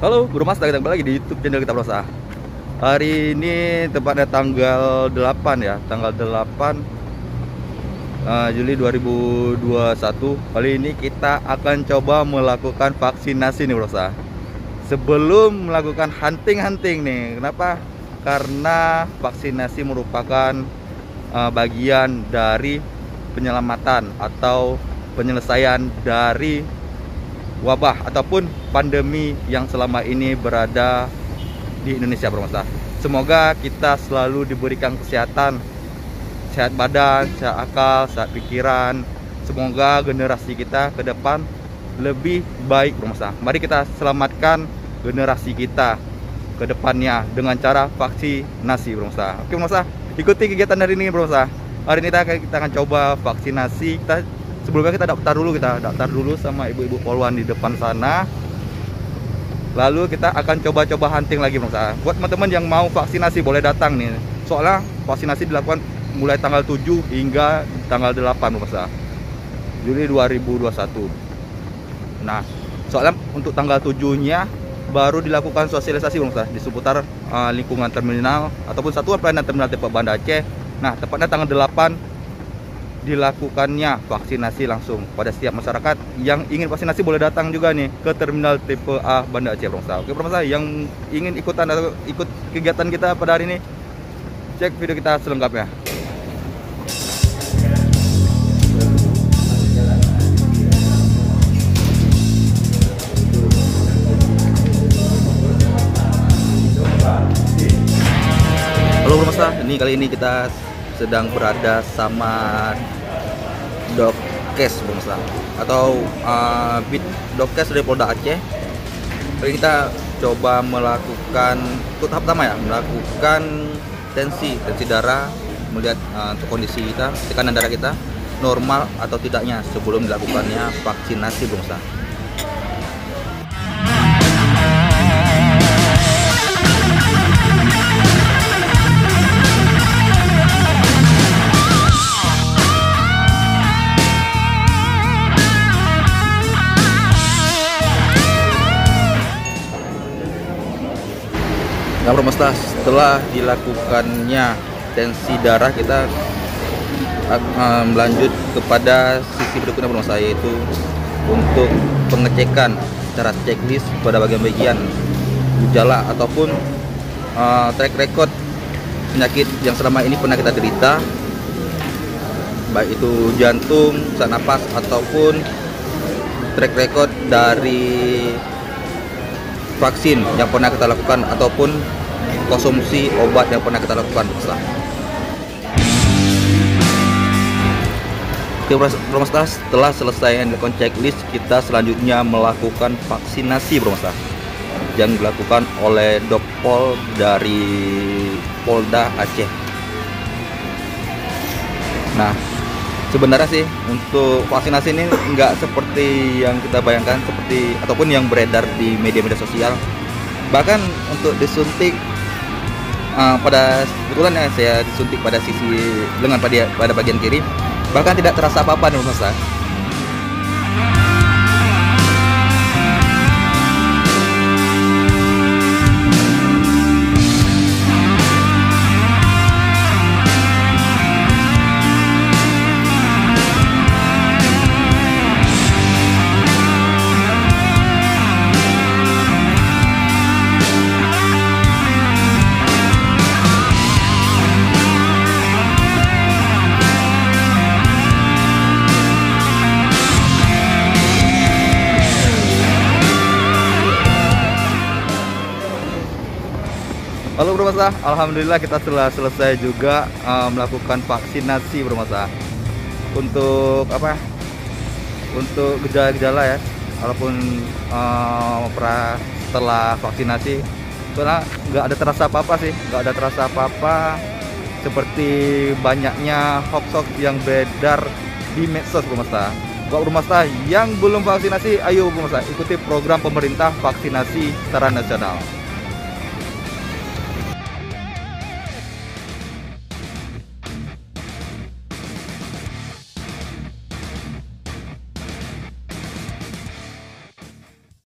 Halo, Bro Mas, kita kembali lagi di YouTube channel kita Bro. Hari ini tepatnya tanggal 8 ya, tanggal 8 Juli 2021. Kali ini kita akan coba melakukan vaksinasi nih Bro. Sebelum melakukan hunting nih, kenapa? Karena vaksinasi merupakan bagian dari penyelamatan atau penyelesaian dari wabah ataupun pandemi yang selama ini berada di Indonesia Bro. Semoga kita selalu diberikan kesehatan, sehat badan, sehat akal, sehat pikiran. Semoga generasi kita ke depan lebih baik Bro. Mari kita selamatkan generasi kita ke depannya dengan cara vaksinasi Bro. Oke Bro, ikuti kegiatan hari ini Bro. Hari ini kita akan coba vaksinasi. Sebelumnya kita daftar dulu sama ibu-ibu poluan di depan sana. Lalu kita akan coba-coba hunting lagi Bro. Buat teman-teman yang mau vaksinasi boleh datang nih. Soalnya vaksinasi dilakukan mulai tanggal 7 hingga tanggal 8 Bro. Juli 2021. Nah, soalnya untuk tanggal 7-nya baru dilakukan sosialisasi Bro, di seputar lingkungan terminal ataupun satuan pelayanan terminal tipe Banda Aceh. Nah, tepatnya tanggal 8 dilakukannya vaksinasi langsung pada setiap masyarakat yang ingin vaksinasi boleh datang juga nih ke terminal tipe A Banda Aceh Bro. Oke Bro, yang ingin ikutan atau ikut kegiatan kita pada hari ini, cek video kita selengkapnya. Halo Bro, ini kali ini kita sedang berada sama Dokes Bro, atau Bid Dokes dari Polda Aceh. Kali kita coba melakukan tahap pertama ya, melakukan tensi darah, melihat untuk kondisi kita, tekanan darah kita normal atau tidaknya sebelum dilakukannya vaksinasi Bro. Nah Bro, setelah dilakukannya tensi darah, kita melanjut kepada sisi berikutnya Bro, yaitu untuk pengecekan secara checklist pada bagian-bagian gejala ataupun track record penyakit yang selama ini pernah kita derita, baik itu jantung, sesak napas ataupun track record dari vaksin yang pernah kita lakukan ataupun konsumsi obat yang pernah kita lakukan. Oke Bro, setelah selesai melakukan checklist, kita selanjutnya melakukan vaksinasi Bro, yang dilakukan oleh Dokpol dari Polda Aceh. Nah, sebenarnya sih untuk vaksinasi ini nggak seperti yang kita bayangkan, seperti ataupun yang beredar di media-media sosial. Bahkan untuk disuntik pada kebetulan ya, saya disuntik pada sisi lengan pada bagian kiri, bahkan tidak terasa apa-apa nih Mas. Halo Bro, alhamdulillah kita telah selesai juga melakukan vaksinasi Bro. Untuk apa? Untuk gejala-gejala ya, walaupun setelah vaksinasi sebenarnya nggak ada terasa apa-apa sih, nggak ada terasa apa-apa seperti banyaknya hoax yang beredar di medsos Bro. Buat Bro yang belum vaksinasi, ayo Bro, ikuti program pemerintah vaksinasi secara nasional.